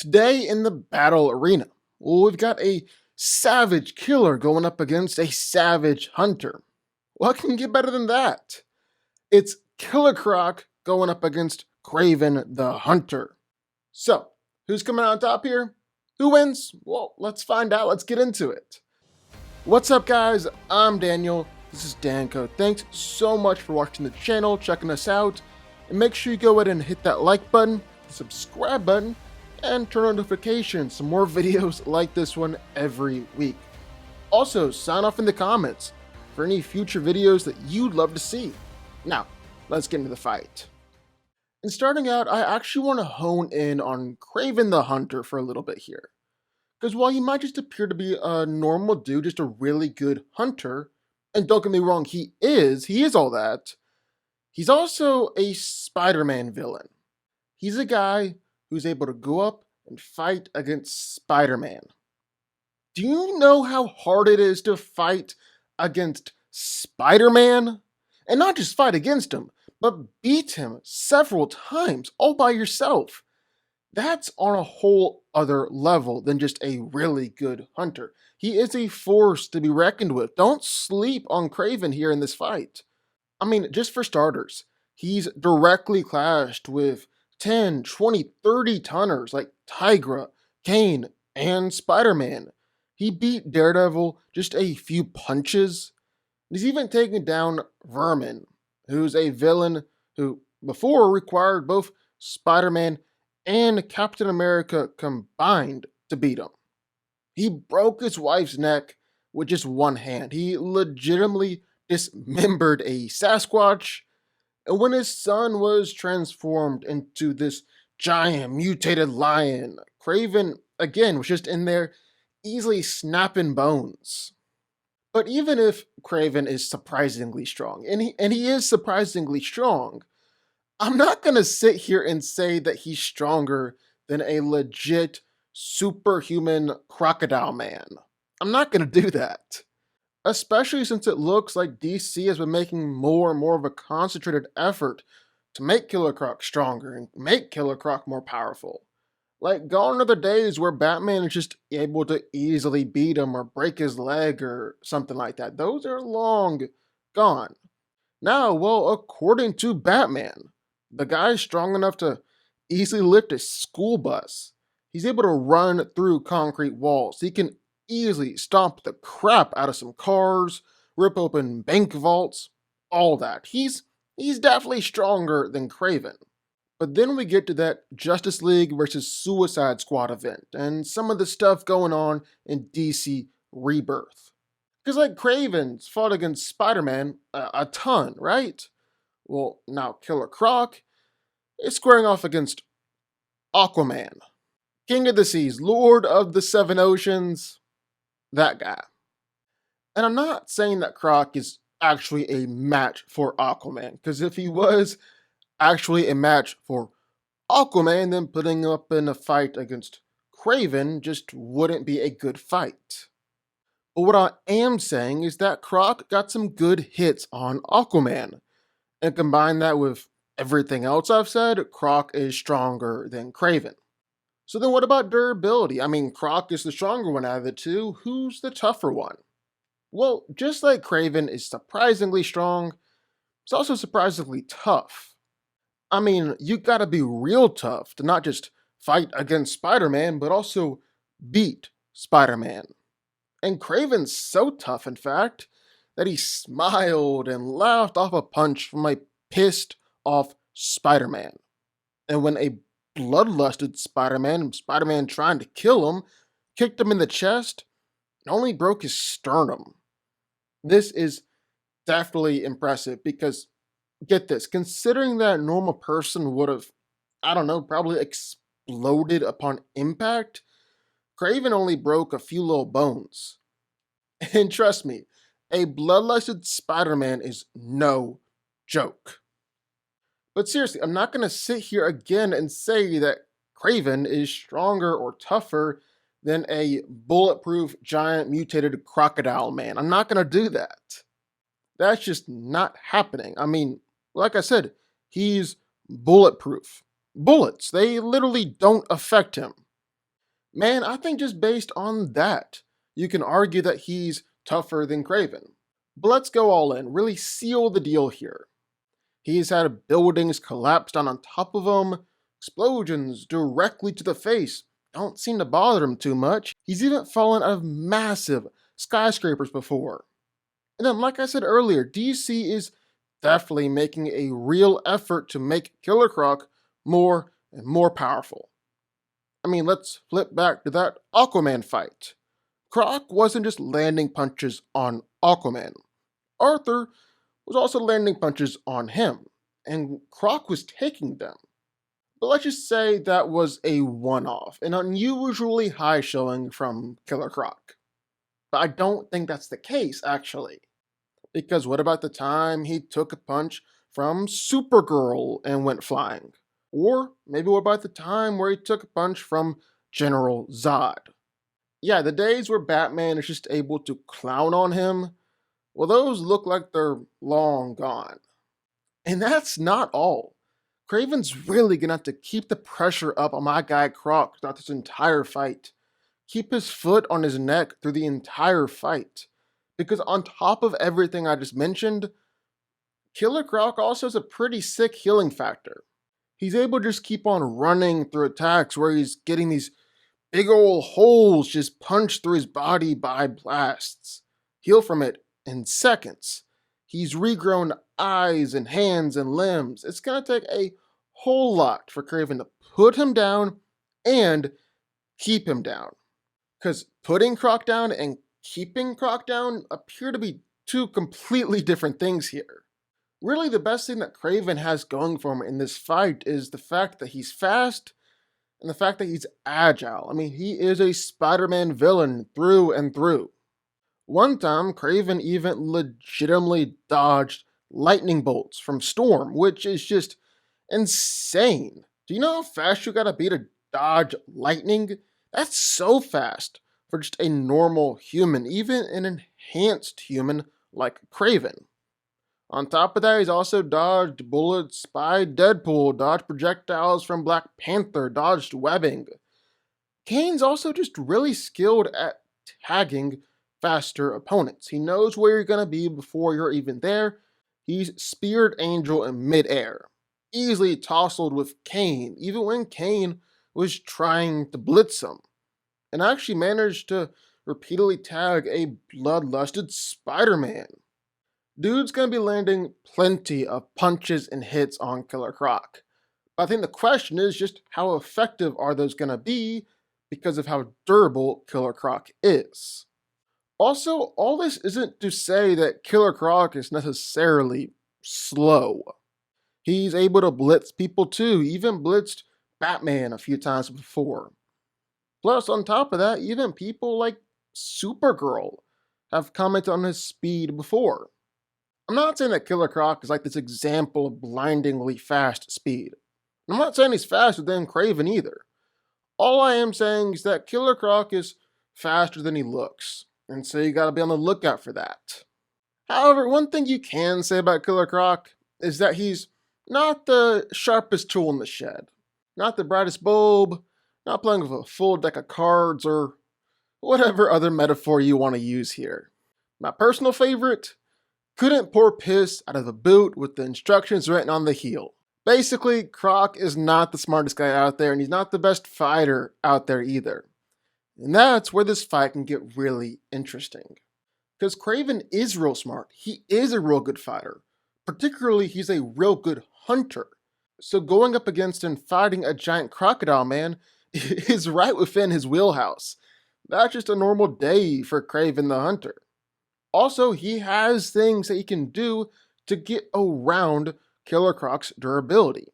Today in the battle arena, well, we've got a savage killer going up against a savage hunter. What can get better than that? It's Killer Croc going up against Kraven the Hunter. So, who's coming out on top here? Who wins? Well, let's find out. Let's get into it. What's up, guys? I'm Daniel. This is DanCo. Thanks so much for watching the channel, checking us out, and make sure you go ahead and hit that like button, the subscribe button, and turn on notifications. Some more videos like this one every week. Also, sign off in the comments for any future videos that you'd love to see. Now, let's get into the fight. And starting out, I actually want to hone in on Kraven the Hunter for a little bit here. Because while he might just appear to be a normal dude, just a really good hunter, and don't get me wrong, he is all that, he's also a Spider-Man villain. He's a guy who's able to go up and fight against Spider-Man. Do you know how hard it is to fight against Spider-Man? And not just fight against him, but beat him several times all by yourself. That's on a whole other level than just a really good hunter. He is a force to be reckoned with. Don't sleep on Kraven here in this fight. I mean, just for starters, he's directly clashed with 10, 20, 30 tonners like Tigra, Kane, and Spider-Man. He beat Daredevil just a few punches. He's even taken down Vermin, who's a villain who before required both Spider-Man and Captain America combined to beat him. He broke his wife's neck with just one hand. He legitimately dismembered a Sasquatch. And when his son was transformed into this giant mutated lion, Kraven, again, was just in there easily snapping bones. But even if Kraven is surprisingly strong, and he is surprisingly strong, I'm not going to sit here and say that he's stronger than a legit superhuman crocodile man. I'm not going to do that. Especially since it looks like DC has been making more and more of a concentrated effort to make Killer Croc stronger and make Killer Croc more powerful. Like, gone are the days where Batman is just able to easily beat him or break his leg or something like that. Those are long gone. Now, well, according to Batman, the guy's strong enough to easily lift a school bus. He's able to run through concrete walls. He can easily stomp the crap out of some cars, rip open bank vaults, all that. He's definitely stronger than Kraven. But then we get to that Justice League versus Suicide Squad event and some of the stuff going on in DC Rebirth. Because like Kraven's fought against Spider-Man a ton, right? Well, now Killer Croc is squaring off against Aquaman. King of the Seas, Lord of the Seven Oceans, that guy. And I'm not saying that Croc is actually a match for Aquaman, because if he was actually a match for Aquaman, then putting him up in a fight against Kraven just wouldn't be a good fight. But what I am saying is that Croc got some good hits on Aquaman, and combine that with everything else I've said, Croc is stronger than Kraven. So then what about durability? I mean, Croc is the stronger one out of the two. Who's the tougher one? Well, just like Kraven is surprisingly strong, it's also surprisingly tough. I mean, you gotta be real tough to not just fight against Spider-Man, but also beat Spider-Man. And Kraven's so tough, in fact, that he smiled and laughed off a punch from a pissed off Spider-Man. And when a bloodlusted Spider-Man trying to kill him, kicked him in the chest, and only broke his sternum. This is definitely impressive because, get this, considering that a normal person would have, I don't know, probably exploded upon impact, Kraven only broke a few little bones. And trust me, a bloodlusted Spider-Man is no joke. But seriously, I'm not going to sit here again and say that Kraven is stronger or tougher than a bulletproof giant mutated crocodile man. I'm not going to do that. That's just not happening. I mean, like I said, he's bulletproof. Bullets, they literally don't affect him. Man, I think just based on that, you can argue that he's tougher than Kraven. But let's go all in, really seal the deal here. He's had buildings collapse down on top of him, explosions directly to the face don't seem to bother him too much. He's even fallen out of massive skyscrapers before. And then, like I said earlier, DC is definitely making a real effort to make Killer Croc more and more powerful. I mean, let's flip back to that Aquaman fight. Croc wasn't just landing punches on Aquaman. Arthur was also landing punches on him, and Croc was taking them. But let's just say that was a one-off, an unusually high showing from Killer Croc. But I don't think that's the case, actually. Because what about the time he took a punch from Supergirl and went flying? Or maybe what about the time where he took a punch from General Zod? Yeah, the days where Batman is just able to clown on him, well, those look like they're long gone. And that's not all. Kraven's really gonna have to keep the pressure up on my guy Croc throughout this entire fight. Keep his foot on his neck through the entire fight. Because on top of everything I just mentioned, Killer Croc also has a pretty sick healing factor. He's able to just keep on running through attacks where he's getting these big ol' holes just punched through his body by blasts. Heal from it in seconds. He's regrown eyes and hands and limbs. It's gonna take a whole lot for Kraven to put him down and keep him down. Because putting Croc down and keeping Croc down appear to be two completely different things here. Really, the best thing that Kraven has going for him in this fight is the fact that he's fast and the fact that he's agile. I mean, he is a Spider-Man villain through and through. One time, Kraven even legitimately dodged lightning bolts from Storm, which is just insane. Do you know how fast you gotta be to dodge lightning? That's so fast for just a normal human, even an enhanced human like Kraven. On top of that, he's also dodged bullets, spied Deadpool, dodged projectiles from Black Panther, dodged webbing. Kane's also just really skilled at tagging faster opponents. He knows where you're going to be before you're even there. He's speared Angel in midair, easily tousled with Kane, even when Kane was trying to blitz him, and actually managed to repeatedly tag a bloodlusted Spider-Man. Dude's gonna be landing plenty of punches and hits on Killer Croc. But I think the question is just how effective are those gonna be because of how durable Killer Croc is. Also, all this isn't to say that Killer Croc is necessarily slow. He's able to blitz people too, even blitzed Batman a few times before. Plus, on top of that, even people like Supergirl have commented on his speed before. I'm not saying that Killer Croc is like this example of blindingly fast speed. I'm not saying he's faster than Kraven either. All I am saying is that Killer Croc is faster than he looks, and so you gotta be on the lookout for that. However, one thing you can say about Killer Croc is that he's not the sharpest tool in the shed, not the brightest bulb, not playing with a full deck of cards, or whatever other metaphor you want to use here. My personal favorite: couldn't pour piss out of a boot with the instructions written on the heel. Basically, Croc is not the smartest guy out there, and he's not the best fighter out there either. And that's where this fight can get really interesting. Because Kraven is real smart. He is a real good fighter. Particularly, he's a real good hunter. So going up against and fighting a giant crocodile man is right within his wheelhouse. That's just a normal day for Kraven the Hunter. Also, he has things that he can do to get around Killer Croc's durability.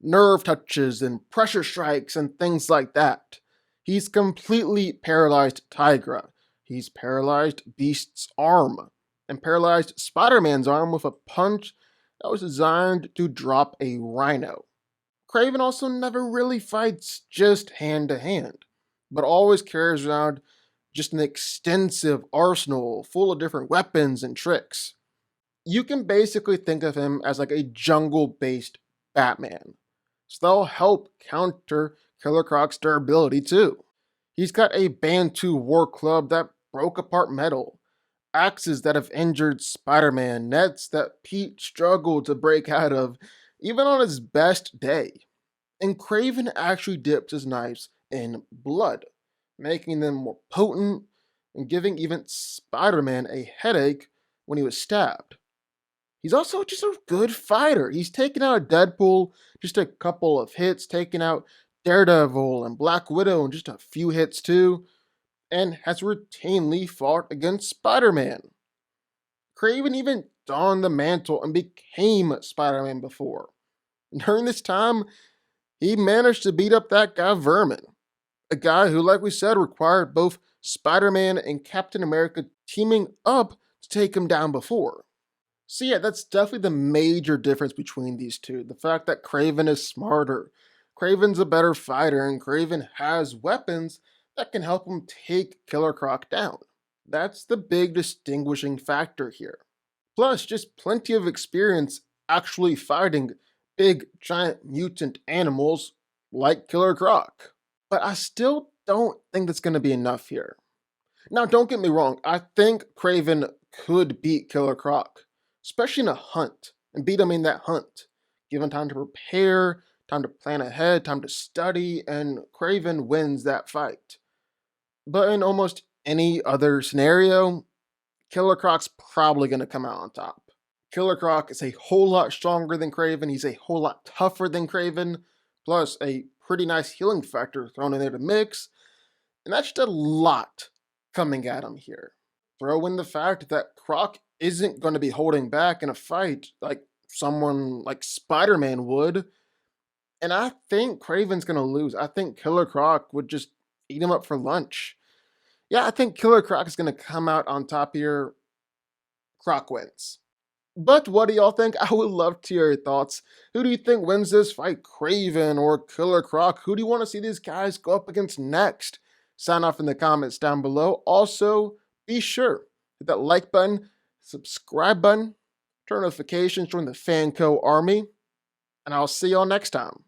Nerve touches and pressure strikes and things like that. He's completely paralyzed Tigra. He's paralyzed Beast's arm. And paralyzed Spider-Man's arm with a punch that was designed to drop a rhino. Kraven also never really fights just hand to hand, but always carries around just an extensive arsenal full of different weapons and tricks. You can basically think of him as like a jungle-based Batman. So that'll help counter Killer Croc's durability too. He's got a Bantu war club that broke apart metal, axes that have injured Spider-Man, nets that Pete struggled to break out of, even on his best day. And Kraven actually dipped his knives in blood, making them more potent and giving even Spider-Man a headache when he was stabbed. He's also just a good fighter. He's taken out Deadpool, just a couple of hits, taken out Daredevil and Black Widow in just a few hits too, and has routinely fought against Spider Man. Kraven even donned the mantle and became Spider Man before. During this time, he managed to beat up that guy Vermin, a guy who, like we said, required both Spider Man and Captain America teaming up to take him down before. So yeah, that's definitely the major difference between these two. The fact that Kraven is smarter, Kraven's a better fighter, and Kraven has weapons that can help him take Killer Croc down. That's the big distinguishing factor here. Plus, just plenty of experience actually fighting big, giant mutant animals like Killer Croc. But I still don't think that's going to be enough here. Now, don't get me wrong, I think Kraven could beat Killer Croc, especially in a hunt, and beat him in that hunt. Given time to prepare, time to plan ahead, time to study, and Kraven wins that fight. But in almost any other scenario, Killer Croc's probably going to come out on top. Killer Croc is a whole lot stronger than Kraven, he's a whole lot tougher than Kraven, plus a pretty nice healing factor thrown in there to mix, and that's just a lot coming at him here. Throw in the fact that Croc isn't going to be holding back in a fight like someone like Spider-Man would, and I think Kraven's going to lose. I think Killer Croc would just eat him up for lunch. Yeah, I think Killer Croc is going to come out on top here. Croc wins. But what do y'all think? I would love to hear your thoughts. Who do you think wins this fight? Kraven or Killer Croc? Who do you want to see these guys go up against next? Sign off in the comments down below. Also, be sure to hit that like button, subscribe button, turn notifications, join the DanCo army, and I'll see y'all next time.